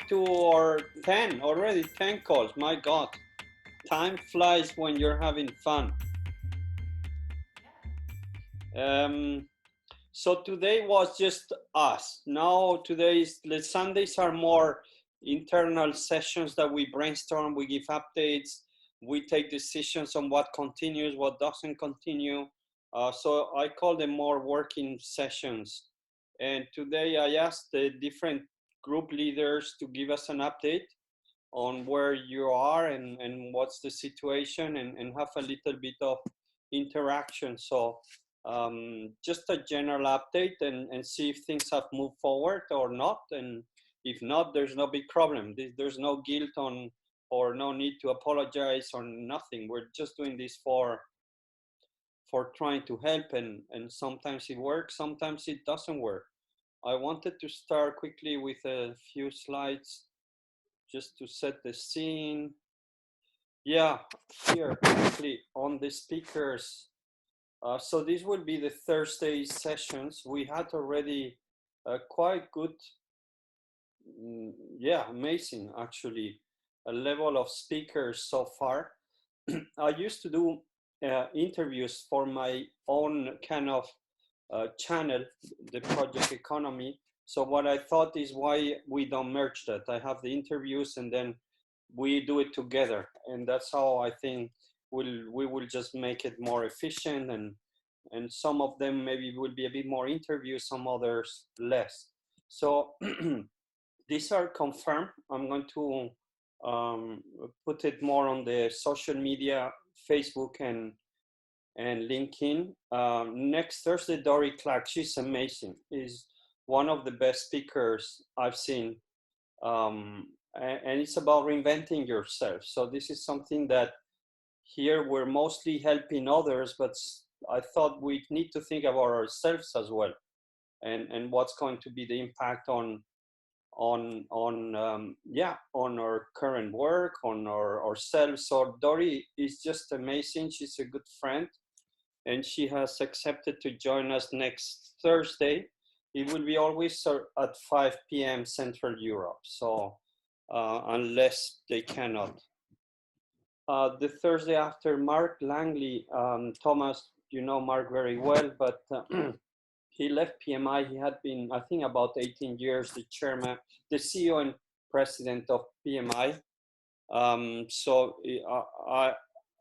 to our 10, already 10 calls. My God, time flies when you're having fun. So today was just us. Now today's Sundays are more internal sessions that we brainstorm, we give updates, we take decisions on what continues, what doesn't continue. So I call them more working sessions. And today I asked the different group leaders to give us an update on where you are and what's the situation, and have a little bit of interaction. So just a general update and see if things have moved forward or not. And if not, there's no big problem. There's no guilt on, or no need to apologize or nothing. We're just doing this for trying to help, and sometimes it works, sometimes it doesn't work. I wanted to start quickly with a few slides just to set the scene. Yeah, here quickly on the speakers. So this will be the Thursday sessions. We had already quite good, amazing actually, a level of speakers so far. I used to do interviews for my own kind of channel, the Project Economy. So what I thought is, why we don't merge that? I have the interviews and then we do it together, and that's how I think we will just make it more efficient, and some of them maybe will be a bit more interviews, some others less. So these are confirmed. I'm going to put it more on the social media, Facebook and LinkedIn. Next Thursday, Dory Clark, she's amazing. Is one of the best speakers I've seen. And it's about reinventing yourself. So this is something that here we're mostly helping others, but I thought we need to think about ourselves as well, and what's going to be the impact on our current work, on ourselves. So Dory is just amazing. She's a good friend, and she has accepted to join us next Thursday. It will be always at 5 p.m. Central Europe. So unless they cannot. The Thursday after, Mark Langley, Thomas, you know Mark very well, but he left PMI. He had been, I think, about 18 years the chairman, the CEO and president of PMI. So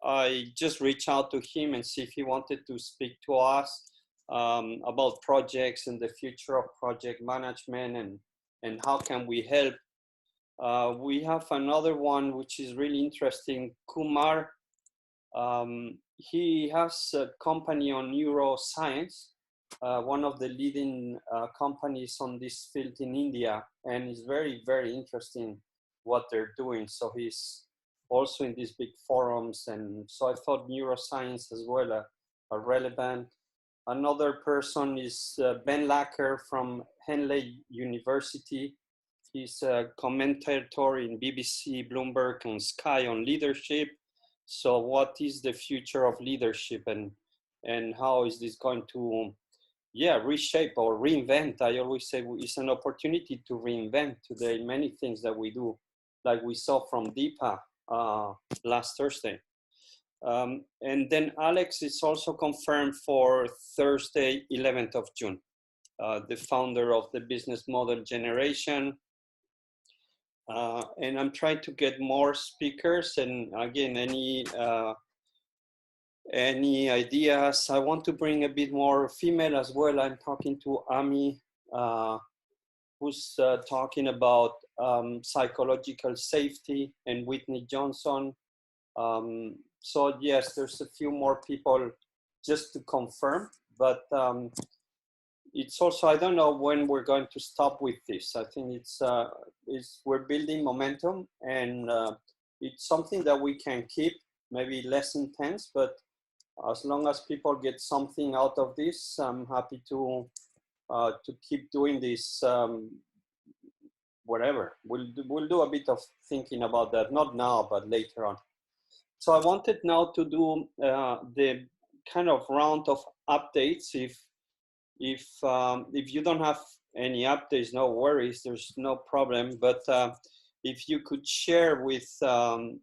I just reached out to him and see if he wanted to speak to us about projects and the future of project management, and how can we help. We have another one which is really interesting, Kumar. He has a company on neuroscience, one of the leading companies on this field in India, and it's very, very interesting what they're doing. So he's also in these big forums, and so I thought neuroscience as well are relevant. Another person is Ben Lacker from Henley University. He's a commentator in BBC, Bloomberg, and Sky on leadership. So what is the future of leadership, and how is this going to reshape or reinvent? I always say it's an opportunity to reinvent today many things that we do, like we saw from Deepa last Thursday. And then Alex is also confirmed for Thursday, 11th of June, the founder of the Business Model Generation. And I'm trying to get more speakers, and again, any ideas. I want to bring a bit more female as well. I'm talking to Ami, who's talking about psychological safety, and Whitney Johnson. So yes, there's a few more people just to confirm, but it's also, I don't know when we're going to stop with this. I think we're building momentum, and it's something that we can keep, maybe less intense, but as long as people get something out of this, I'm happy to keep doing this. Whatever, we'll do a bit of thinking about that, not now, but later on. So I wanted now to do the kind of round of updates. If you don't have any updates, no worries, there's no problem. But if you could share with the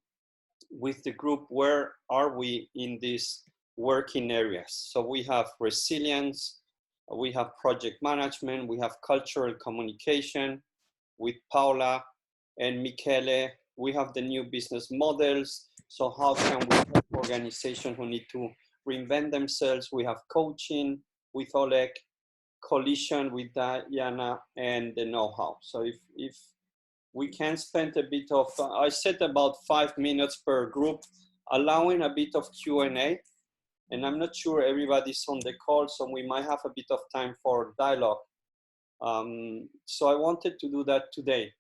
group, where are we in these working areas? So we have resilience, we have project management, we have cultural communication with Paula and Michele. We have the new business models. So how can we help organizations who need to reinvent themselves? We have coaching with Oleg, collision with Diana, and the know-how. So if we can spend a bit of, I said about 5 minutes per group, allowing a bit of Q&A. And I'm not sure everybody's on the call, so we might have a bit of time for dialogue. So I wanted to do that today.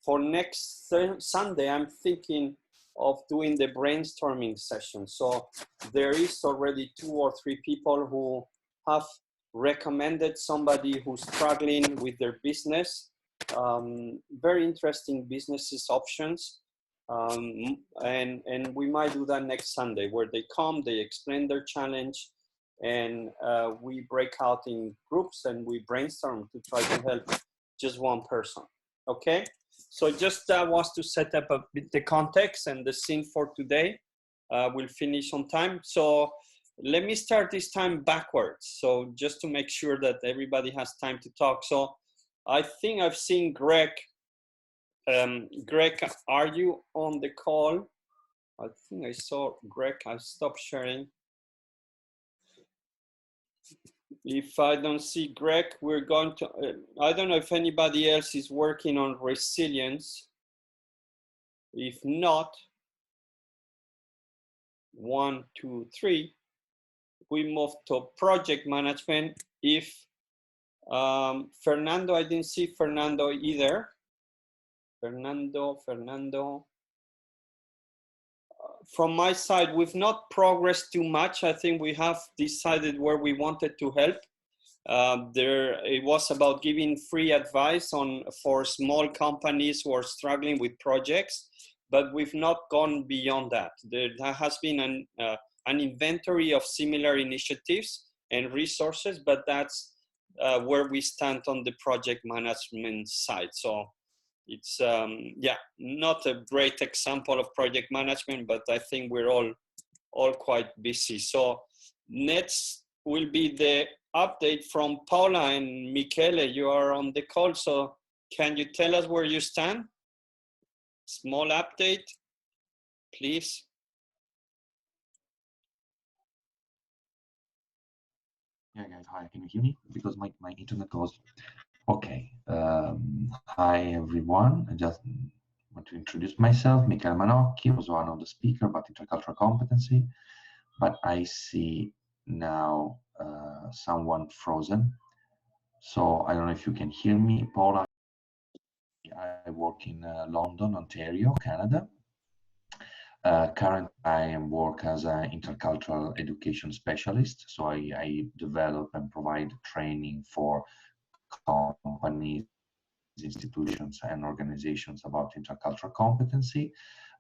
For next Sunday, I'm thinking of doing the brainstorming session. So there is already 2 or 3 people who have recommended somebody who's struggling with their business. Very interesting businesses options. And we might do that next Sunday, where they come, they explain their challenge, and we break out in groups and we brainstorm to try to help just one person. Okay, so just wants to set up a bit the context and the scene for today. We'll finish on time. So let me start this time backwards. So just to make sure that everybody has time to talk. So I think I've seen Greg. Greg, are you on the call? I think I saw Greg. I'll stop sharing. If I don't see Greg, we're going to, I don't know if anybody else is working on resilience. If not, 1, 2, 3, we move to project management. If Fernando, I didn't see Fernando either. Fernando. From my side, we've not progressed too much. I think we have decided where we wanted to help. It was about giving free advice for small companies who are struggling with projects, but we've not gone beyond that. There has been an inventory of similar initiatives and resources, but that's where we stand on the project management side. So it's yeah, not a great example of project management, but I think we're all quite busy. So next will be the update from Paula and Michele. You are on the call, so can you tell us where you stand? Small update, please. Yeah, guys, hi, can you hear me? Because my internet goes. Okay, hi everyone. I just want to introduce myself. Michele Manocchi was one of the speakers about intercultural competency, but I see now someone frozen. So I don't know if you can hear me. Paula, I work in London, Ontario, Canada. Currently, I work as an intercultural education specialist. So I develop and provide training for companies, institutions, and organizations about intercultural competency,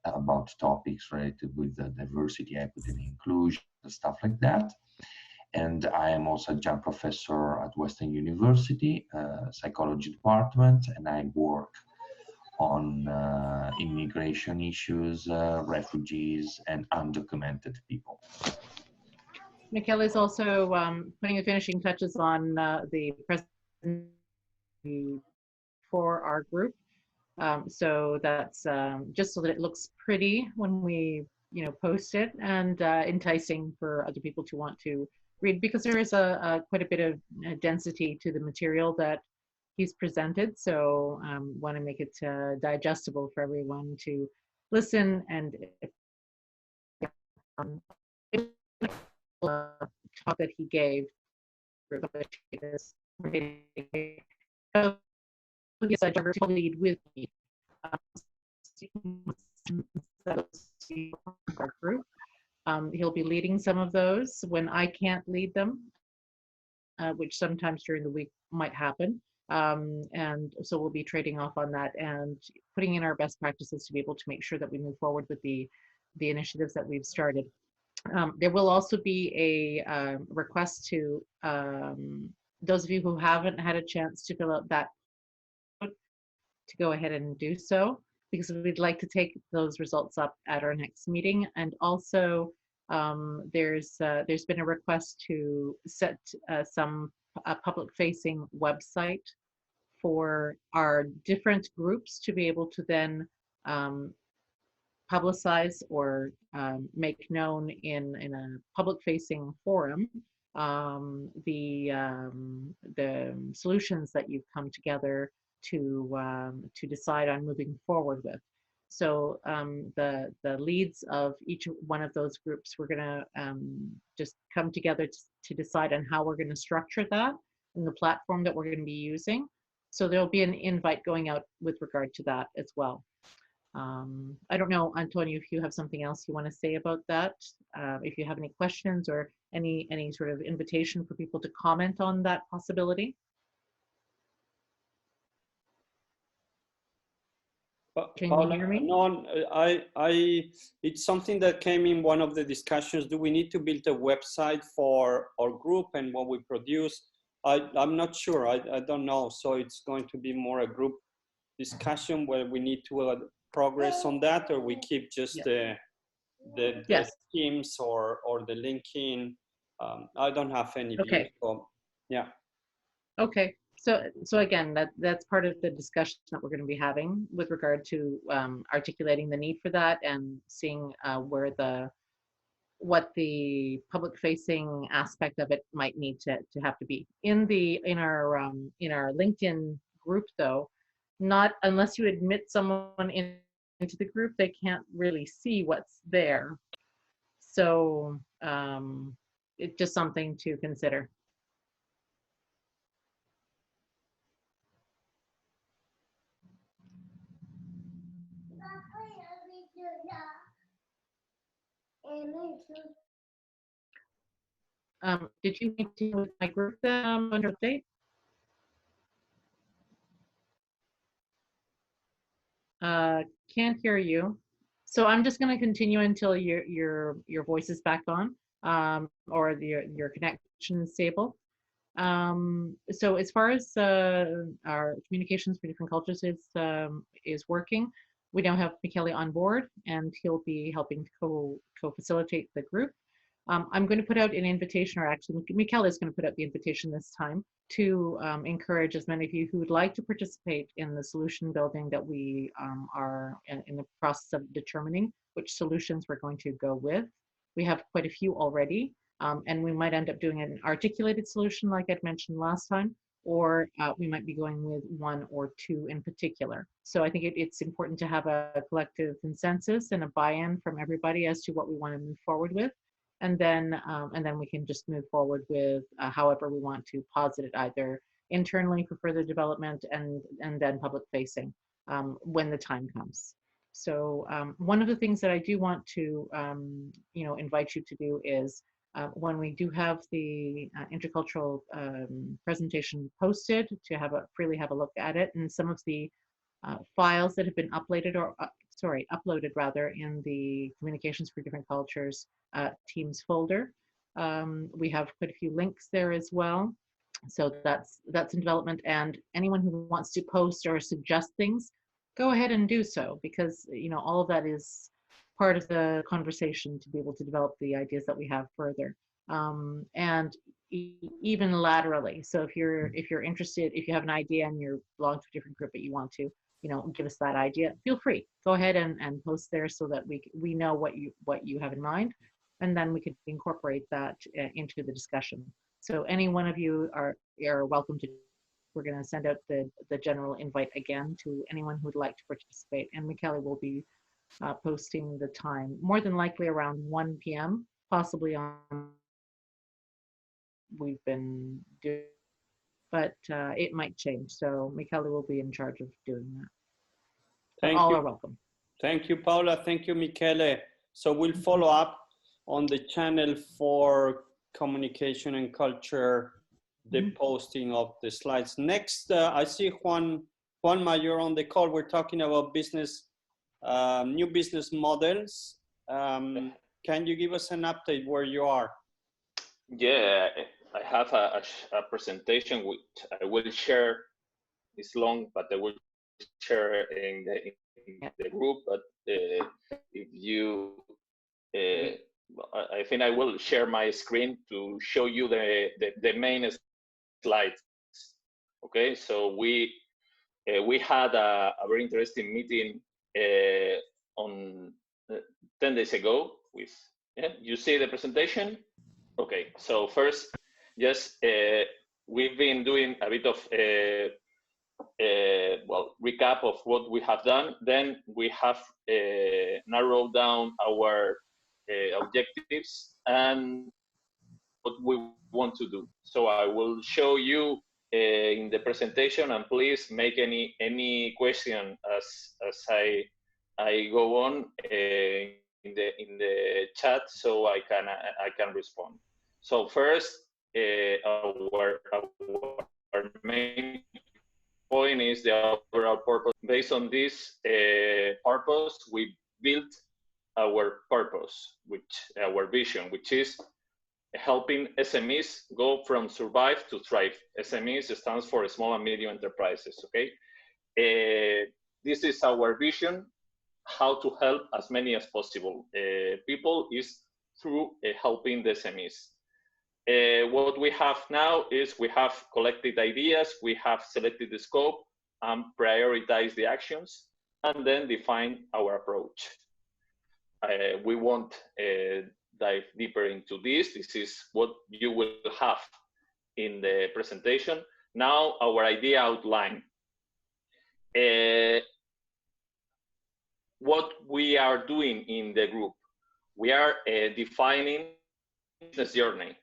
about topics related with the diversity, equity, and inclusion, stuff like that. And I am also adjunct professor at Western University, psychology department, and I work on immigration issues, refugees, and undocumented people. Michele is also putting the finishing touches on the presentation for our group. So that's just so that it looks pretty when we post it, and enticing for other people to want to read, because there is quite a bit of density to the material that he's presented. So want to make it digestible for everyone to listen. And talk that he gave, he's a diversity lead with me. Our group. He'll be leading some of those when I can't lead them, which sometimes during the week might happen. And so we'll be trading off on that and putting in our best practices to be able to make sure that we move forward with the initiatives that we've started. There will also be a request to those of you who haven't had a chance to fill out that, to go ahead and do so, because we'd like to take those results up at our next meeting. And also, there's been a request to set some public-facing website for our different groups to be able to then publicize or make known in a public-facing forum the solutions that you've come together to decide on moving forward with. So the leads of each one of those groups, we're going to just come together to decide on how we're going to structure that and the platform that we're going to be using. So there'll be an invite going out with regard to that as well. I don't know, Antonio, if you have something else you want to say about that, if you have any questions or any sort of invitation for people to comment on that possibility. Can you hear me? No, it's something that came in one of the discussions. Do we need to build a website for our group and what we produce? I'm not sure. I don't know. So it's going to be more a group discussion where we need to progress on that, or we keep just the schemes or the linking. I don't have any view. So, yeah. Okay. So again, that's part of the discussion that we're going to be having with regard to articulating the need for that and seeing what the public-facing aspect of it might need to have to be. In our LinkedIn group, though, not unless you admit someone into the group, they can't really see what's there. So it's just something to consider. Did you continue with my group under update? Can't hear you. So I'm just going to continue until your voice is back on, or your connection is stable. So as far as our communications for different cultures is working, we now have Michele on board, and he'll be helping to co-facilitate the group. I'm going to put out an invitation, or actually Michele is going to put out the invitation this time to encourage as many of you who would like to participate in the solution building that we are in the process of determining which solutions we're going to go with. We have quite a few already, and we might end up doing an articulated solution like I'd mentioned last time, or we might be going with one or two in particular. So I think it's important to have a collective consensus and a buy-in from everybody as to what we want to move forward with. And then we can just move forward with however we want to posit it, either internally for further development and then public facing when the time comes. So one of the things that I do want to invite you to do is when we do have the intercultural presentation posted, to freely have a look at it, and some of the files that have been uploaded rather in the communications for different cultures Teams folder. We have quite a few links there as well. So that's in development, and anyone who wants to post or suggest things, go ahead and do so, because all of that is part of the conversation to be able to develop the ideas that we have further, and even laterally. So if you're interested, if you have an idea and you belong to a different group but you want to give us that idea, feel free, go ahead and post there so that we know what you have in mind, and then we could incorporate that into the discussion. So any one of you are welcome to. We're going to send out the general invite again to anyone who'd like to participate, and Michele will be posting the time, more than likely around 1 p.m., possibly on we've been doing, but it might change. So Michele will be in charge of doing that. Thank All you. are welcome. Thank you, Paula. Thank you, Michele. So we'll follow up on the channel for communication and culture, the posting of the slides. Next, I see Juan Mayor on the call. We're talking about business, new business models. Can you give us an update where you are? Yeah, I have a presentation which I will share. It's long, but I will share in the group. But if you, I think I will share my screen to show you the main slides. Okay, so we had a very interesting meeting on 10 days ago with, you see the presentation? Okay, so first, yes, we've been doing a bit of well, recap of what we have done. Then we have narrowed down our objectives and what we want to do. So I will show you in the presentation, and please make any question as I go on in the chat, so I can respond. So first, our main point is the overall purpose. Based on this purpose, we built our purpose, our vision, which is helping SMEs go from survive to thrive. SMEs stands for small and medium enterprises, okay? This is our vision, how to help as many as possible people is through helping the SMEs. What we have now is we have collected ideas, we have selected the scope and prioritized the actions, and then define our approach. We won't dive deeper into this. This is what you will have in the presentation. Now, our idea outline. What we are doing in the group, we are defining business journey.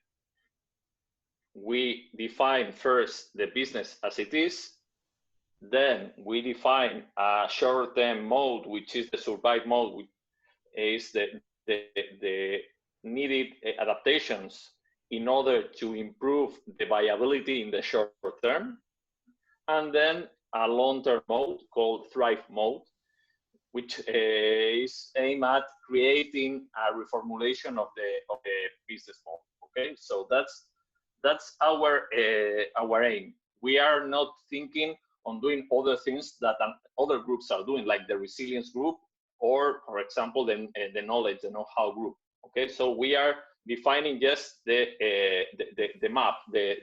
We define first the business as it is, then we define a short-term mode, which is the survive mode, which is the needed adaptations in order to improve the viability in the short term, and then a long-term mode called thrive mode, which is aimed at creating a reformulation of the business model. Okay, so that's our aim. We are not thinking on doing other things that other groups are doing, like the resilience group, or, for example, the knowledge, the know-how group. Okay, so we are defining just the map, the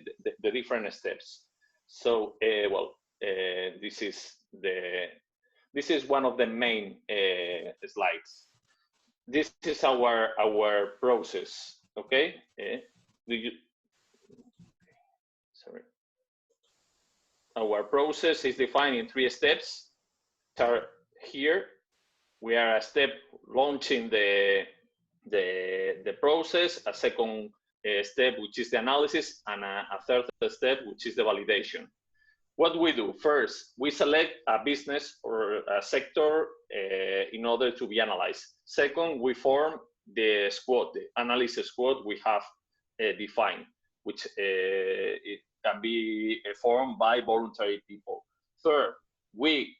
different steps. So, well, this is one of the main slides. This is our process. Okay, sorry. Our process is defined in 3 steps. Start here. We are a step launching the process, a second step, which is the analysis, and a third step, which is the validation. What we do first, we select a business or a sector in order to be analyzed. Second, we form the squad, the analysis squad we have defined, which it can be formed by voluntary people. Third, we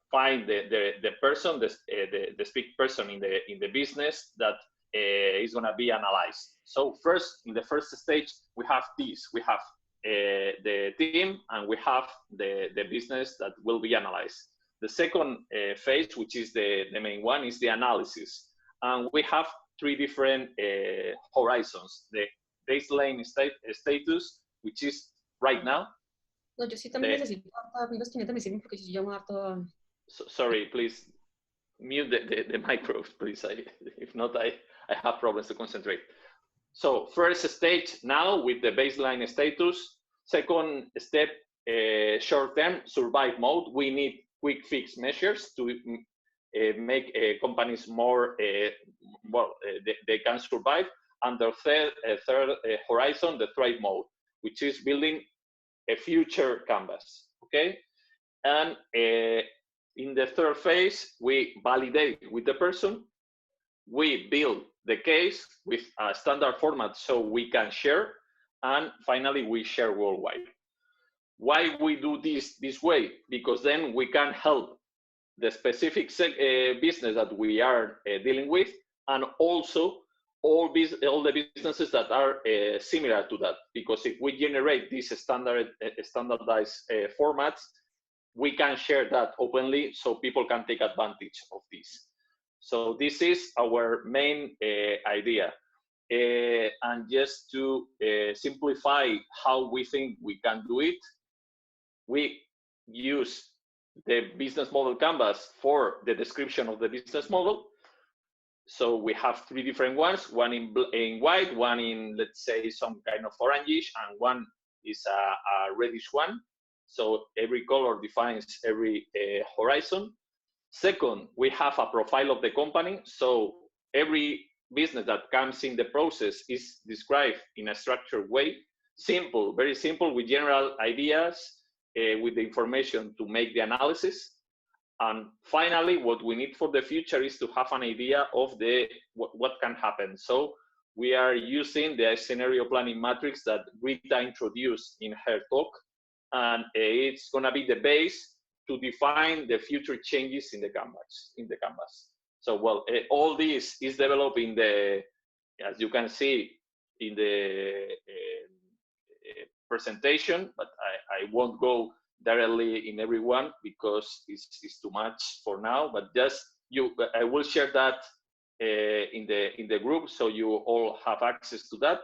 find the person, the speak person in the business that is going to be analyzed. So first, in the first stage, we have this. We have the team, and we have the business that will be analyzed. The second phase, which is the main one, is the analysis. And we have 3 different horizons. The baseline status, which is right now. No, yo sí también necesito amigos que neta me sirven porque si yo llamo harto. Sorry, please mute the micro, please. If not, I have problems to concentrate. So first stage now with the baseline status. Second step, short-term survive mode. We need quick fix measures to make companies more, well, they can survive. And the third horizon, the thrive mode, which is building a future canvas, okay? And in the third phase, we validate with the person, we build the case with a standard format so we can share, and finally we share worldwide. Why we do this way? Because then we can help the specific business that we are dealing with, and also all the businesses that are similar to that. Because if we generate these standardized formats, we can share that openly so people can take advantage of this. So this is our main idea. And just to simplify how we think we can do it, we use the business model canvas for the description of the business model. So we have 3 different ones, one in white, one in, let's say, some kind of orangish, and one is a reddish one. So every color defines every horizon. Second, we have a profile of the company. So every business that comes in the process is described in a structured way. Simple, very simple, with general ideas, with the information to make the analysis. And finally, what we need for the future is to have an idea of what can happen. So we are using the scenario planning matrix that Rita introduced in her talk, and it's going to be the base to define the future changes in the canvas. So, well, all this is developed in the, as you can see in the presentation, but I won't go directly in every one because it's too much for now. But just I will share that in the group so you all have access to that.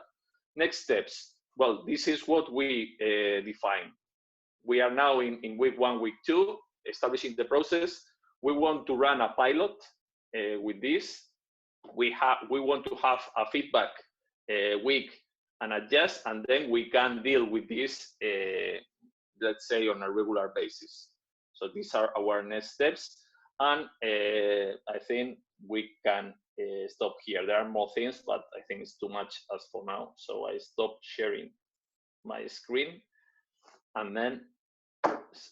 Next steps. Well, this is what we define. We are now in week 1, week 2, establishing the process. We want to run a pilot with this. We want to have a feedback week and adjust, and then we can deal with this, let's say, on a regular basis. So these are our next steps, and I think we can stop here. There are more things, but I think it's too much as for now. So I stop sharing my screen, and then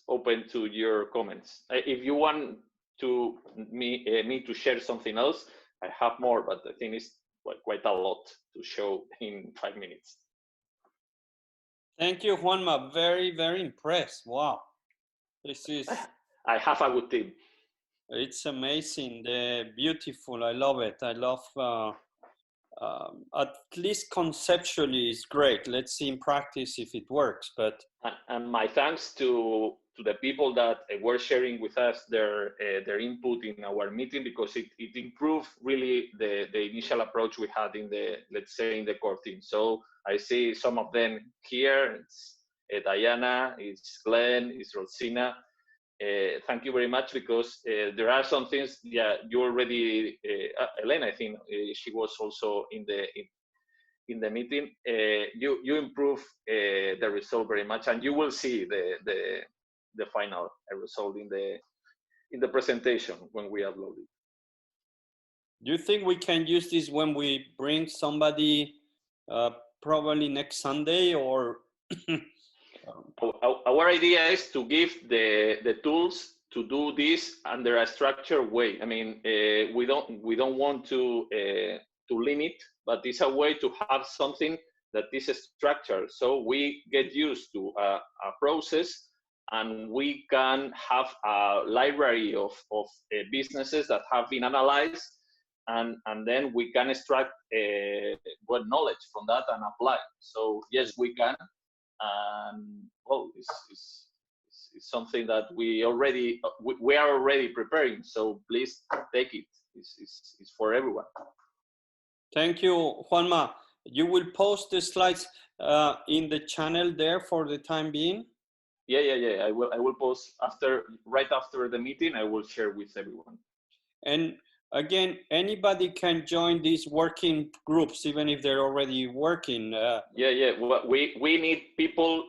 open to your comments. If you want to me to share something else, I have more, but I think it's quite a lot to show in 5 minutes. Thank you, Juanma. Very, very impressed. Wow. This is... I have a good team. It's amazing. Beautiful. I love it. I love, at least conceptually, it's great. Let's see in practice if it works. But and my thanks to the people that were sharing with us their input in our meeting, because it improved really the initial approach we had in the, let's say, in the core team. So I see some of them here. It's Diana, it's Glenn, it's Rosina. Thank you very much, because there are some things, yeah, you already, Elena, I think she was also in the meeting. You improve the result very much, and you will see the final result in the presentation when we upload it. Do you think we can use this when we bring somebody probably next Sunday, or? Our idea is to give the tools to do this under a structured way. I mean, we don't want to limit, but it's a way to have something that is structured. So we get used to a process, and we can have a library of businesses that have been analyzed, and then we can extract good knowledge from that and apply. So yes, we can. Well, it's something that we are already preparing. So please take it. It's for everyone. Thank you, Juanma. You will post the slides in the channel there for the time being? Yeah. I will post right after the meeting. I will share with everyone. And again, anybody can join these working groups, even if they're already working. Yeah. Well, we need people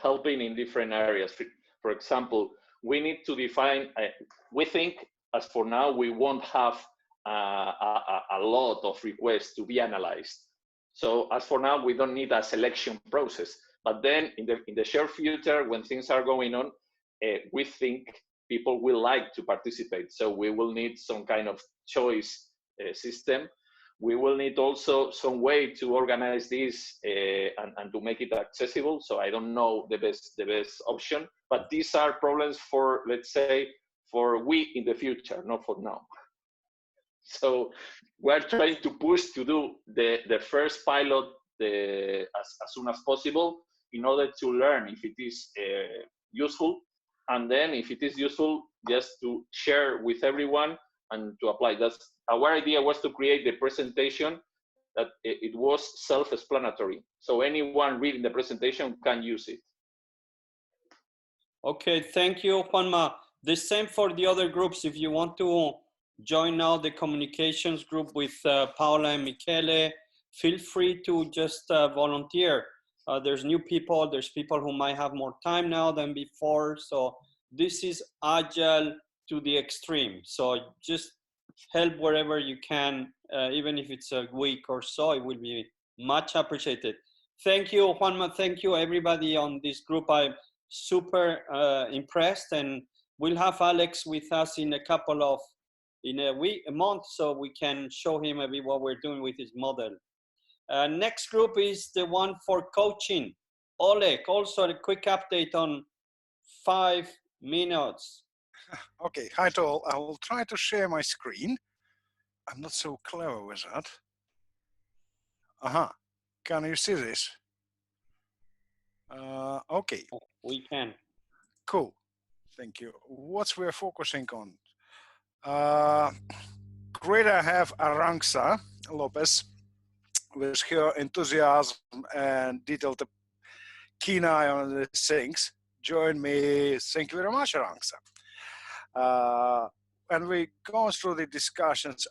helping in different areas. For example, we need to define. We think, as for now, we won't have a lot of requests to be analyzed. So as for now, we don't need a selection process. But then in the short future, when things are going on, we think people will like to participate. So we will need some kind of choice system. We will need also some way to organize this and to make it accessible. So I don't know the best option, but these are problems for, let's say, for we in the future, not for now. So we're trying to push to do the first pilot as soon as possible in order to learn if it is useful. And then if it is useful, just to share with everyone and to apply. That's our idea, was to create the presentation that it was self-explanatory. So anyone reading the presentation can use it. Okay, thank you, Juanma. The same for the other groups. If you want to join now the communications group with Paula and Michele, feel free to just volunteer. There's new people, there's people who might have more time now than before. So this is agile to the extreme. So just help wherever you can, even if it's a week or so, it will be much appreciated. Thank you, Juanma. Thank you, everybody on this group. I'm super impressed, and we'll have Alex with us in a month, so we can show him a bit what we're doing with his model. Next group is the one for coaching. Oleg, also a quick update on 5 minutes. Okay, hi to all. I will try to share my screen. I'm not so clever with that. Can you see this? Okay. We can. Cool. Thank you. What we're focusing on? Great I have Aranxa Lopez with her enthusiasm and detailed keen eye on the things. Join me. Thank you very much, Aranxa. And we go through the discussions,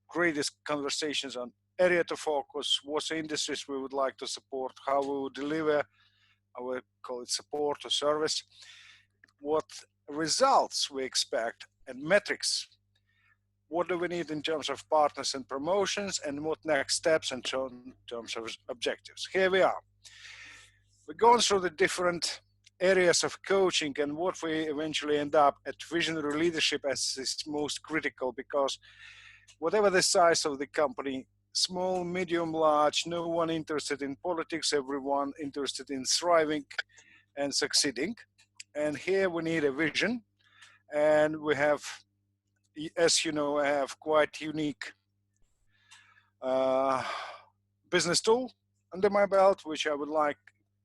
greatest conversations on area to focus, what industries we would like to support, how we would deliver, I would call it support or service, what results we expect and metrics. What do we need in terms of partners and promotions, and what next steps in terms of objectives. Here we are. We're going through the different areas of coaching, and what we eventually end up at visionary leadership as is most critical, because whatever the size of the company, small, medium, large, no one interested in politics, everyone interested in thriving and succeeding. And here we need a vision, and we have, as you know, I have quite unique business tool under my belt, which I would like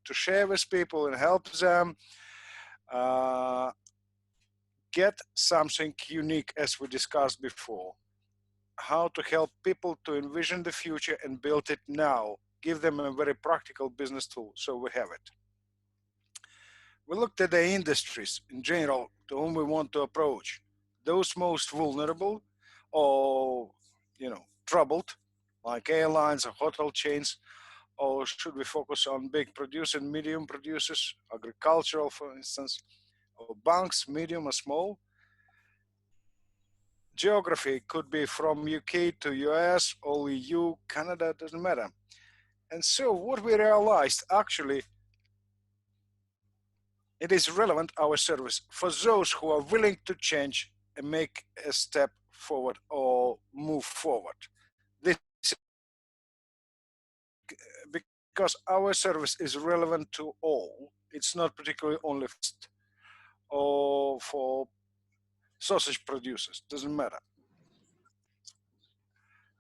to share with people and help them get something unique, as we discussed before. How to help people to envision the future and build it now. Give them a very practical business tool, so we have it. We looked at the industries in general to whom we want to approach. Those most vulnerable or, troubled, like airlines or hotel chains, or should we focus on big producers and medium producers, agricultural, for instance, or banks, medium or small? Geography could be from UK to US, all EU, Canada, doesn't matter. And so what we realized, actually, it is relevant, our service, for those who are willing to change and make a step forward or move forward. This, because our service is relevant to all. It's not particularly only or for sausage producers, doesn't matter.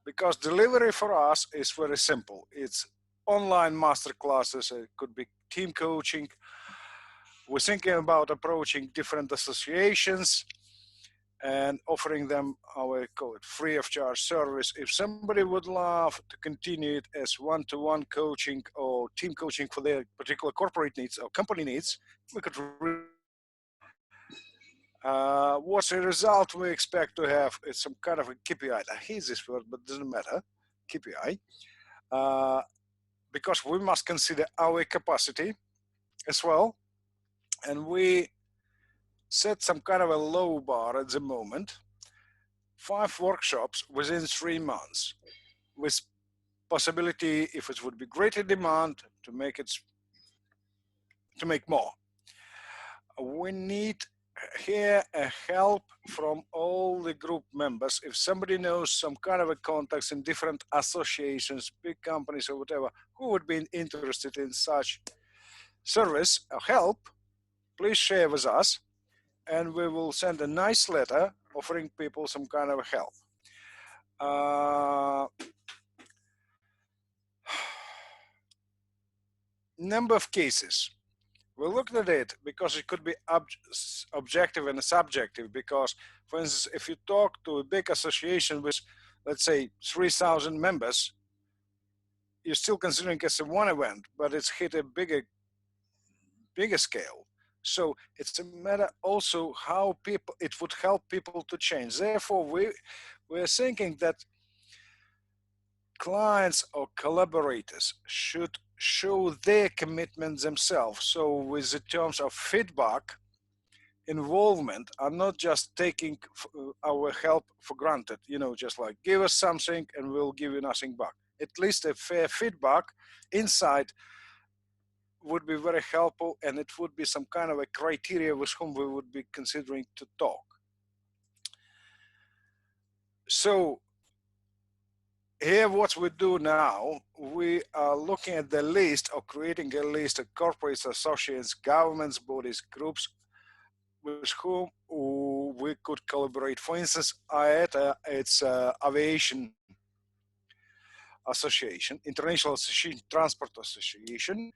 Because delivery for us is very simple. It's online master classes, it could be team coaching. We're thinking about approaching different associations and offering them our free of charge service. If somebody would love to continue it as one-to-one coaching or team coaching for their particular corporate needs or company needs, we could. What's the result we expect to have? It's some kind of a KPI. I hate this word, but it doesn't matter. KPI. Because we must consider our capacity as well. And we set some kind of a low bar at the moment. 5 workshops within 3 months, with possibility, if it would be greater demand, to make more. We need here a help from all the group members. If somebody knows some kind of a contacts in different associations, big companies or whatever, who would be interested in such service or help, please share with us, and we will send a nice letter offering people some kind of help. Number of cases. We looked at it because it could be objective and subjective. Because, for instance, if you talk to a big association with, let's say, 3,000 members, you're still considering it as a one event, but it's hit a bigger scale. So it's a matter also how people, it would help people to change. Therefore, we're thinking that clients or collaborators should show their commitment themselves. So with the terms of feedback, involvement, are not just taking our help for granted, just like give us something and we'll give you nothing back. At least a fair feedback inside would be very helpful, and it would be some kind of a criteria with whom we would be considering to talk. So here what we do now, we are looking at the list, or creating a list of corporates, associates, governments, bodies, groups with whom we could collaborate. For instance, IATA, it's Aviation Association, International Association, Transport Association,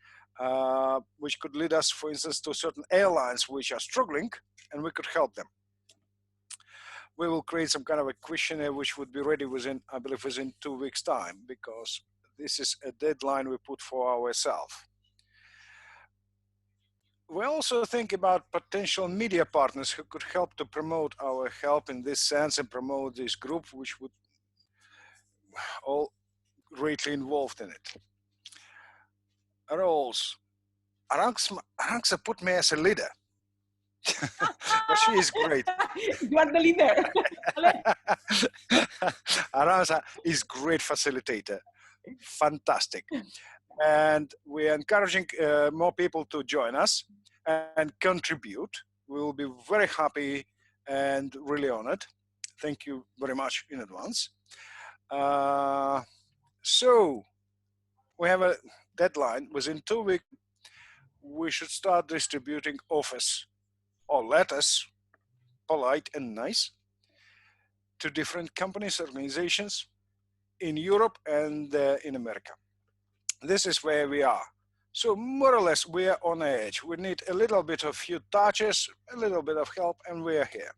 which could lead us, for instance, to certain airlines which are struggling, and we could help them. We will create some kind of a questionnaire which would be ready within, I believe, within 2 weeks' time, because this is a deadline we put for ourselves. We also think about potential media partners who could help to promote our help in this sense and promote this group, which would all greatly involved in it. Roles. Aranxa put me as a leader. But she is great. You are the leader. Aranxa is great facilitator. Fantastic. And we're encouraging more people to join us and contribute. We will be very happy and really honored. Thank you very much in advance. So we have a deadline. Within 2 weeks, we should start distributing offers or letters, polite and nice, to different companies, organizations in Europe and in America. This is where we are. So more or less, we are on edge. We need a little bit of few touches, a little bit of help, and we are here.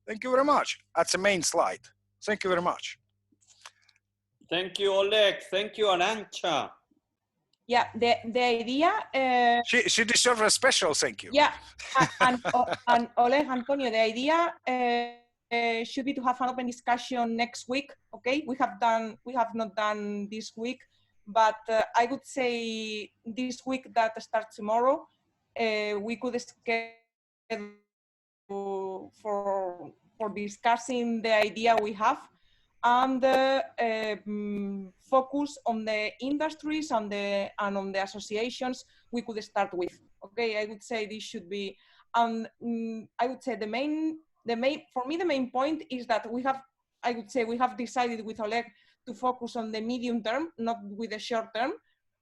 Thank you very much. That's the main slide. Thank you very much. Thank you, Oleg. Thank you, Arantxa. Yeah, the idea. She deserves a special thank you. Yeah, and Oleg, Antonio, the idea should be to have an open discussion next week. Okay, we have not done this week, but I would say this week that starts tomorrow, we could schedule for discussing the idea we have, and focus on the industries and on the associations we could start with. Okay, I would say this should be, and I would say the main for me the main point is that we have decided with Oleg to focus on the medium term, not with the short term,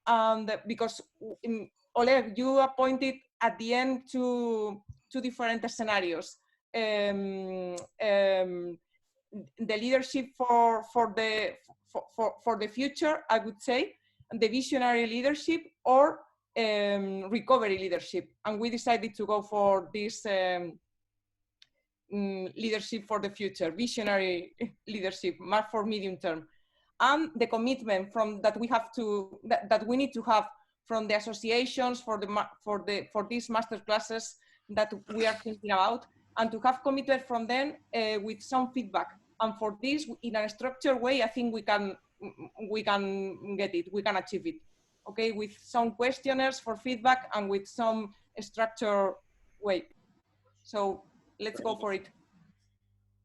and because Oleg, you appointed at the end two different scenarios. The leadership for the future, I would say, the visionary leadership, or recovery leadership, and we decided to go for this leadership for the future, visionary leadership, more for medium term, and the commitment that we need to have from the associations for these master classes that we are thinking about, and to have committed from them with some feedback. And for this, in a structured way, I think we can get it, we can achieve it. Okay, with some questionnaires for feedback and with some structured way. So let's go for it.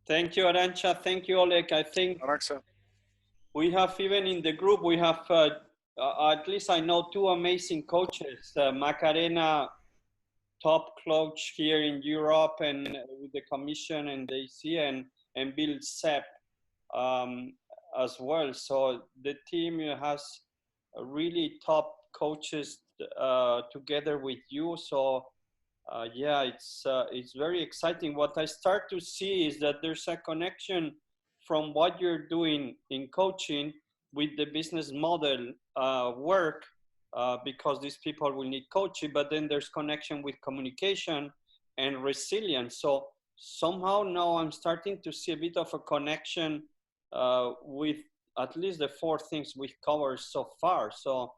Thank you, Arantxa. Thank you, Oleg. I think Aranxa, we have, even in the group, we have, at least I know, two amazing coaches, Macarena, top coach here in Europe and with the Commission and the AC, and Bill Sepp as well. So the team has really top coaches together with you. So yeah, it's very exciting. What I start to see is that there's a connection from what you're doing in coaching with the business model work, because these people will need coaching, but then there's connection with communication and resilience. So somehow now I'm starting to see a bit of a connection with at least the 4 things we've covered so far. So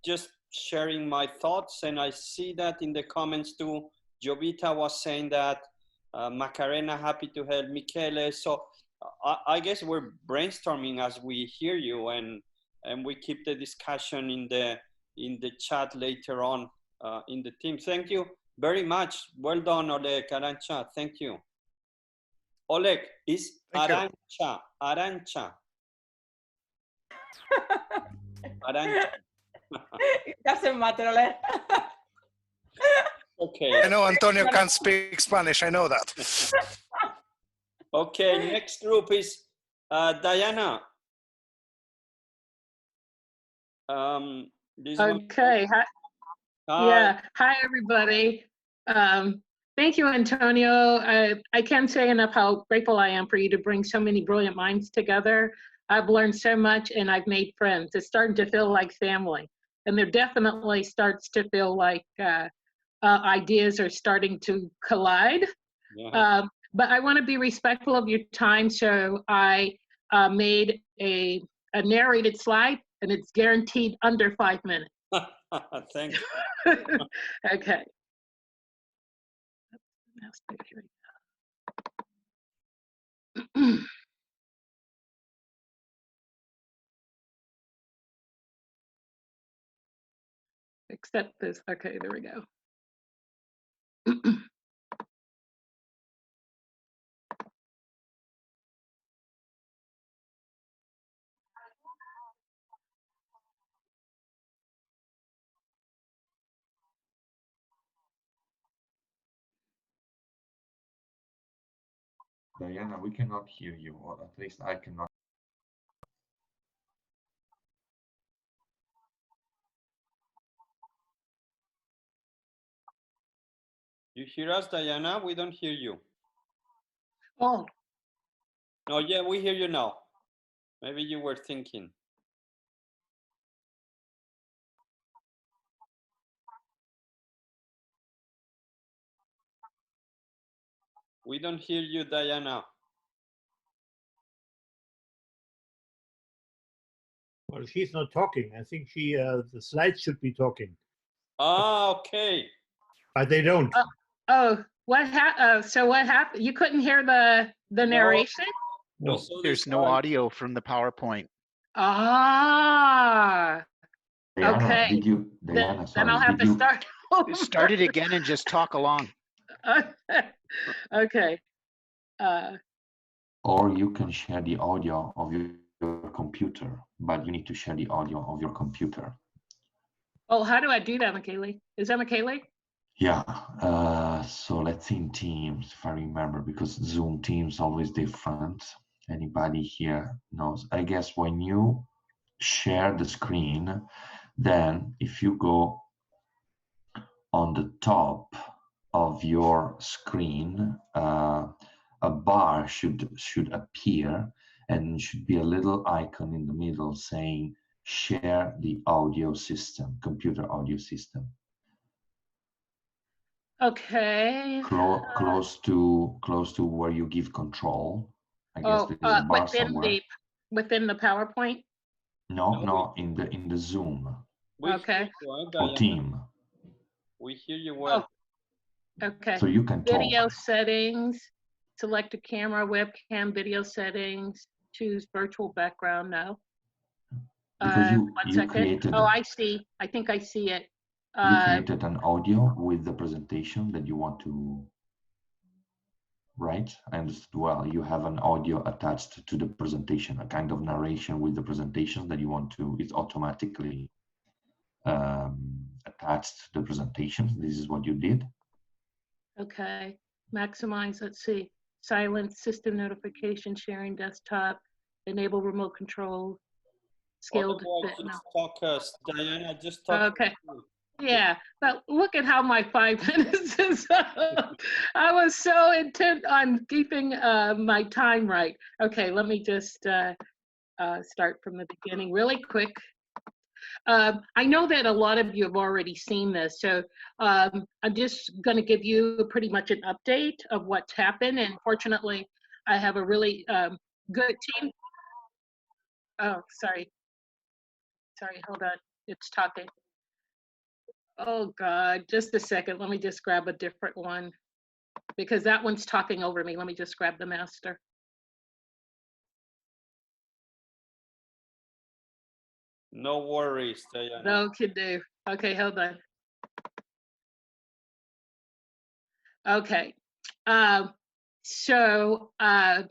just sharing my thoughts, and I see that in the comments too. Jovita was saying that, Macarena, happy to help, Michele. So I guess we're brainstorming as we hear you, and we keep the discussion in the chat later on in the team. Thank you very much. Well done, Oleg, Arancha. Thank you. Oleg is Arancha. Arancha. Arancha. It doesn't matter, Oleg. Okay. I know Antonio can't speak Spanish. I know that. Okay, next group is Diana. Okay. Hi. Yeah. Hi, everybody. Thank you, Antonio. I can't say enough how grateful I am for you to bring so many brilliant minds together. I've learned so much and I've made friends. It's starting to feel like family. And there definitely starts to feel like ideas are starting to collide. Yeah. But I want to be respectful of your time, so I made a narrated slide, and it's guaranteed under 5 minutes. Thank you. Okay. Accept this. Okay, there we go. Diana, we cannot hear you, or at least I cannot. You hear us, Diana? We don't hear you. Oh. Oh, yeah, we hear you now. Maybe you were thinking. We don't hear you, Diana. Well, she's not talking. I think she, the slides should be talking. Ah, okay. But they don't. Oh, so what happened? You couldn't hear the narration? No, there's no audio from the PowerPoint. Ah, Diana, okay. did you, Diana, then I'll have to start over. Start it again and just talk along. Okay. Or you can share the audio of your computer, but you need to share the audio of your computer. Oh, how do I do that, Michele? Is that Michele? Yeah, so let's see in Teams, if I remember, because Zoom Teams always different. Anybody here knows? I guess when you share the screen, then if you go on the top of your screen, a bar should appear, and should be a little icon in the middle saying share the audio system, computer audio system. Okay. Close to where you give control. I guess there's a bar somewhere. Within the PowerPoint? No, in the Zoom. Okay. Or Team. We hear you well. Oh, okay. So you can talk. Video settings, select a camera, webcam, video settings, choose virtual background, no. Because you created. Oh, I see. I think I see it. You created an audio with the presentation that you want to, right? I understood well. You have an audio attached to the presentation, a kind of narration with the presentation that you want to, it's automatically attached to the presentation. This is what you did. Okay, maximize, let's see. Silence, system notification, sharing desktop, enable remote control, scaled. Diana, just talk. Okay. Yeah, but look at how my 5 minutes is up. I was so intent on keeping my time right. Okay, let me just start from the beginning really quick. I know that a lot of you have already seen this, so I'm just going to give you pretty much an update of what's happened. And fortunately, I have a really good team. Oh, sorry. Sorry, hold on. It's talking. Oh, God, just a second. Let me just grab a different one because that one's talking over me. Let me just grab the master. No worries, Diana. No, can do. Okay, hold on. Okay. So I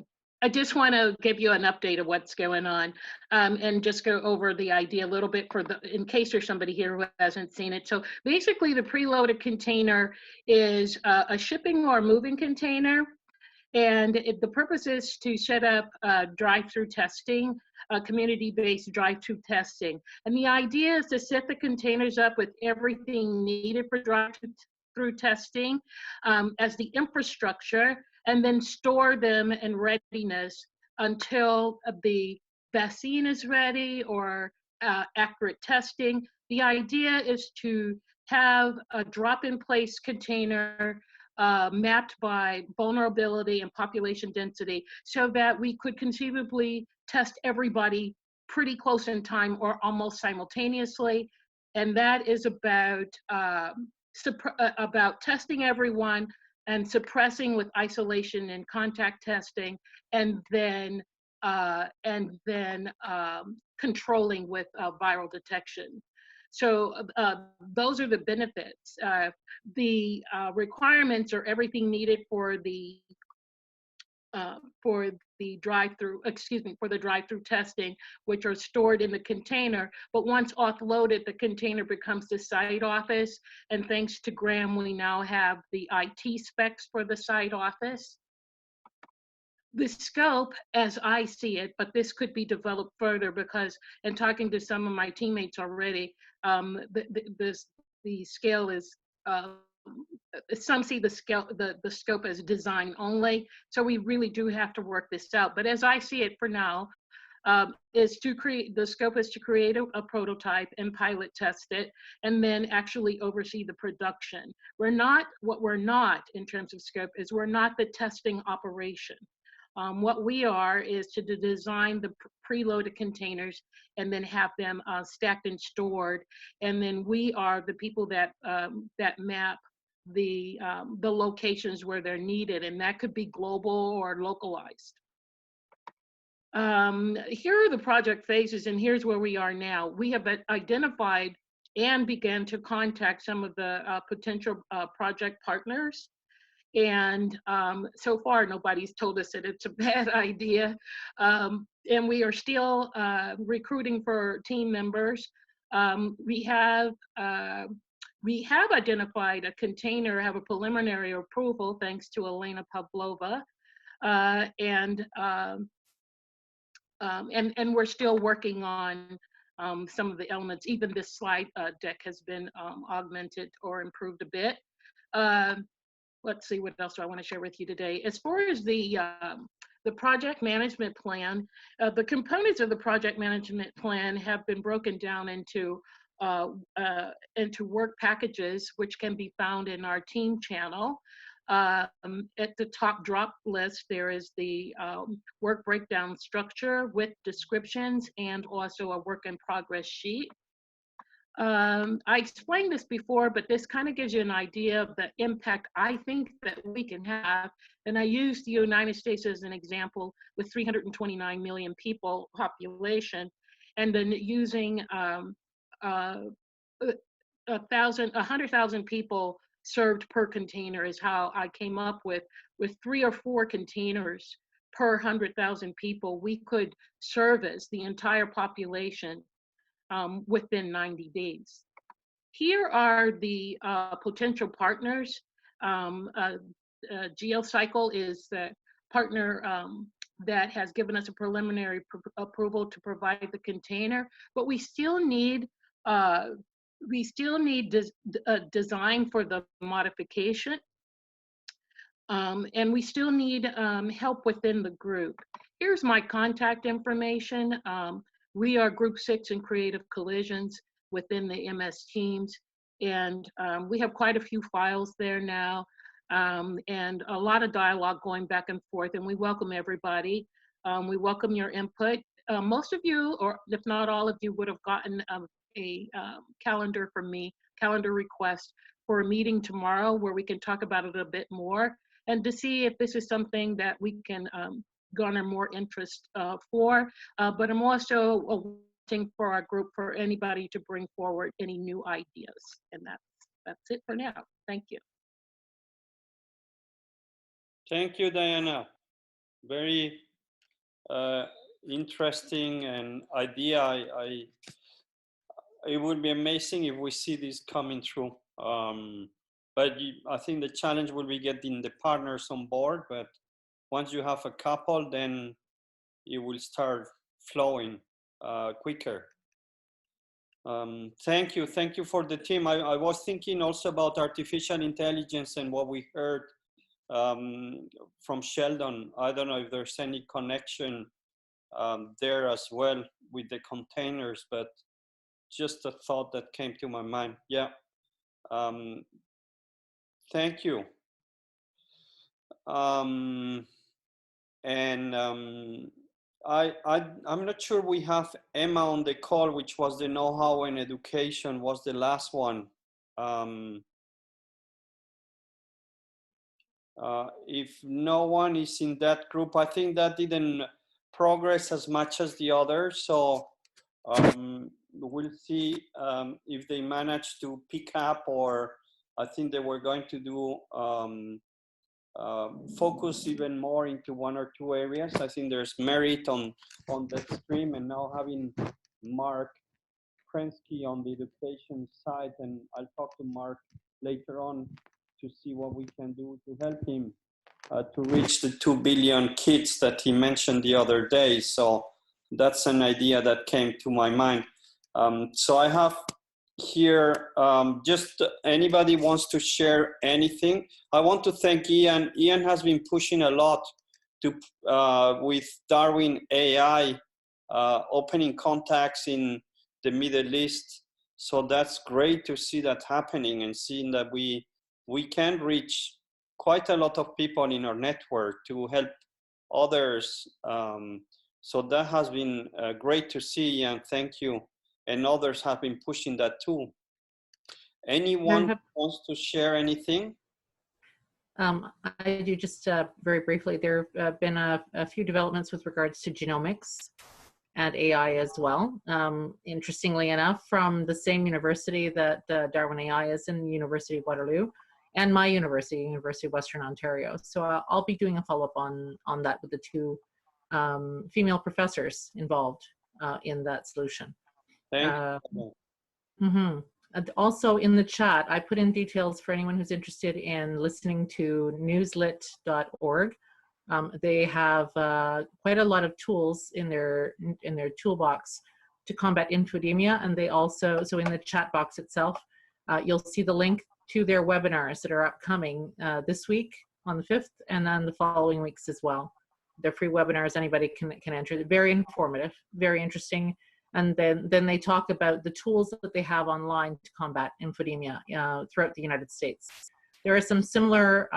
just want to give you an update of what's going on and just go over the idea a little bit for in case there's somebody here who hasn't seen it. So basically the preloaded container is a shipping or moving container. And the purpose is to set up drive-through testing, community-based drive-through testing. And the idea is to set the containers up with everything needed for drive-through testing as the infrastructure, and then store them in readiness until the vaccine is ready or accurate testing. The idea is to have a drop-in-place container mapped by vulnerability and population density so that we could conceivably test everybody pretty close in time or almost simultaneously. And that is about testing everyone and suppressing with isolation and contact testing, and then controlling with viral detection. So those are the benefits. The requirements are everything needed for the drive-through testing, which are stored in the container. But once offloaded, the container becomes the site office. And thanks to Graham, we now have the IT specs for the site office. The scope, as I see it, but this could be developed further because, in talking to some of my teammates already, the scale is, some see the scope as design only. So we really do have to work this out. But as I see it for now, the scope is to create a prototype and pilot test it, and then actually oversee the production. What we're not in terms of scope is we're not the testing operation. What we are is to design the preloaded containers and then have them stacked and stored. And then we are the people that map the locations where they're needed, and that could be global or localized. Here are the project phases, and here's where we are now. We have identified and began to contact some of the potential project partners. And so far, nobody's told us that it's a bad idea. And we are still recruiting for team members. We have identified a container, have a preliminary approval thanks to Elena Pavlova, and we're still working on some of the elements. Even this slide deck has been augmented or improved a bit. Let's see, what else do I want to share with you today? As far as the project management plan, the components of the project management plan have been broken down into work packages, which can be found in our team channel. At the top drop list, there is the work breakdown structure with descriptions and also a work in progress sheet. I explained this before, but this kind of gives you an idea of the impact I think that we can have. And I used the United States as an example with 329 million people population, and then using 100,000 people served per container is how I came up with 3 or 4 containers per 100,000 people. We could service the entire population within 90 days. Here are the potential partners. GeoCycle is the partner that has given us a preliminary approval to provide the container, but we still need we still need a design for the modification, and we still need help within the group. Here's my contact information. We are Group 6 in Creative Collisions within the MS Teams, and we have quite a few files there now, and a lot of dialogue going back and forth, and we welcome everybody. We welcome your input. Most of you, or if not all of you, would have gotten a calendar from me, calendar request for a meeting tomorrow where we can talk about it a bit more and to see if this is something that we can garner more interest for. But I'm also waiting for our group for anybody to bring forward any new ideas. And that's it for now. Thank you. Thank you, Diana. Very interesting and idea. It would be amazing if we see this coming through. But I think the challenge will be getting the partners on board. But once you have a couple, then it will start flowing quicker. Thank you for the team. I was thinking also about artificial intelligence and what we heard from Sheldon. I don't know if there's any connection there as well with the containers, but just a thought that came to my mind. Yeah. Thank you. I'm not sure we have Emma on the call, which was the know-how and education was the last one. If no one is in that group, I think that didn't progress as much as the others. So we'll see if they manage to pick up, or I think they were going to do focus even more into one or two areas. I think there's merit on that stream, and now having Mark Krensky on the education side, and I'll talk to Mark later on to see what we can do to help him to reach the 2 billion kids that he mentioned the other day. So that's an idea that came to my mind. So I have here, just anybody wants to share anything. I want to thank Ian. Ian has been pushing a lot to with Darwin AI, opening contacts in the Middle East. So that's great to see that happening and seeing that we can reach quite a lot of people in our network to help others. So that has been great to see, Ian. Thank you. And others have been pushing that too. Anyone wants to share anything? I do, just very briefly. There have been a few developments with regards to genomics and AI as well. Interestingly enough, from the same university that Darwin AI is in, University of Waterloo, and my university, University of Western Ontario. So I'll be doing a follow-up on that with the two female professors involved in that solution. Thank you. And also in the chat, I put in details for anyone who's interested in listening to newslit.org. They have quite a lot of tools in their toolbox to combat infodemia, and they also, so in the chat box itself, you'll see the link to their webinars that are upcoming this week on the 5th, and then the following weeks as well. They're free webinars, anybody can enter. They're very informative, very interesting. And then they talk about the tools that they have online to combat infodemia throughout the United States. There are some similar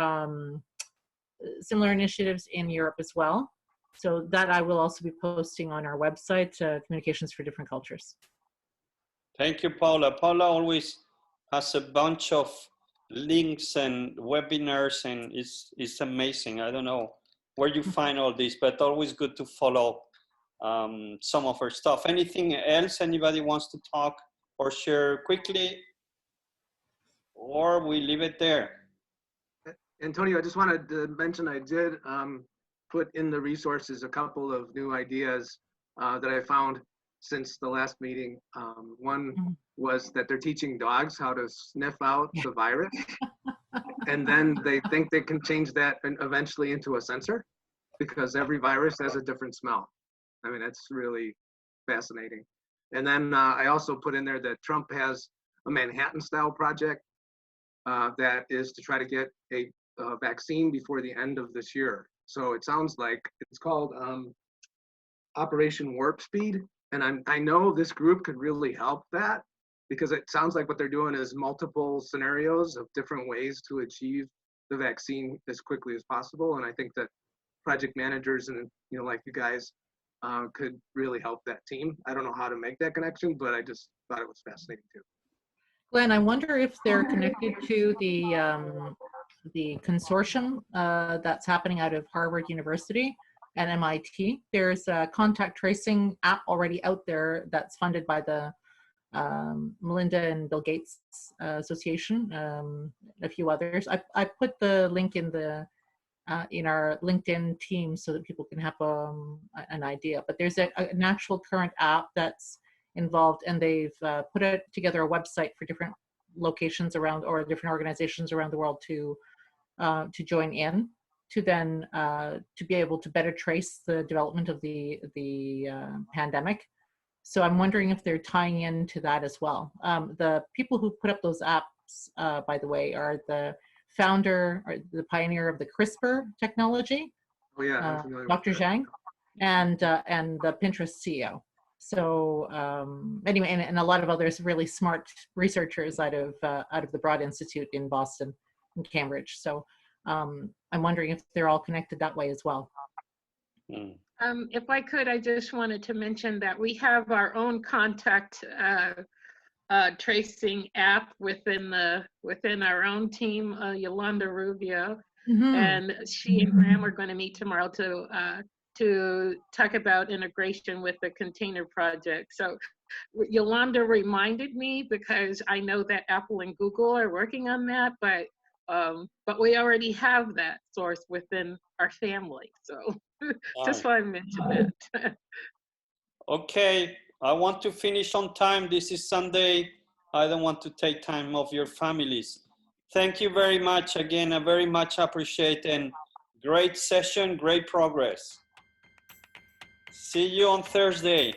initiatives in Europe as well. So that I will also be posting on our website, Communications for Different Cultures. Thank you, Paula. Paula always has a bunch of links and webinars, and it's amazing. I don't know where you find all this, but always good to follow some of her stuff. Anything else anybody wants to talk or share quickly, or we leave it there? Antonio, I just wanted to mention I did put in the resources a couple of new ideas that I found since the last meeting. One was that they're teaching dogs how to sniff out the virus, and then they think they can change that eventually into a sensor, because every virus has a different smell. I mean, that's really fascinating. And then I also put in there that Trump has a Manhattan-style project that is to try to get a vaccine before the end of this year. So it sounds like it's called Operation Warp Speed. And I know this group could really help that, because it sounds like what they're doing is multiple scenarios of different ways to achieve the vaccine as quickly as possible. And I think that project managers and, you know, like you guys could really help that team. I don't know how to make that connection, but I just thought it was fascinating too. Glenn, I wonder if they're connected to the consortium that's happening out of Harvard University and MIT. There's a contact tracing app already out there that's funded by the Melinda and Bill Gates Association, a few others. I put the link in the in our LinkedIn team so that people can have an idea. But there's an actual current app that's involved, and they've put together a website for different locations around, or different organizations around the world to join in, to then to be able to better trace the development of the pandemic. So I'm wondering if they're tying into that as well. The people who put up those apps, by the way, are the founder or the pioneer of the CRISPR technology, Dr. Zhang, and the Pinterest CEO. So anyway, and a lot of others really smart researchers out of the Broad Institute in Boston and Cambridge. So I'm wondering if they're all connected that way as well. If I could, I just wanted to mention that we have our own contact tracing app within our own team, Yolanda Rubio, and she and Graham are going to meet tomorrow to talk about integration with the container project. So Yolanda reminded me, because I know that Apple and Google are working on that, but we already have that source within our family. So just want to mention that. Okay, I want to finish on time. This is Sunday. I don't want to take time of your families. Thank you very much. Again, I very much appreciate, and great session, great progress. See you on Thursday.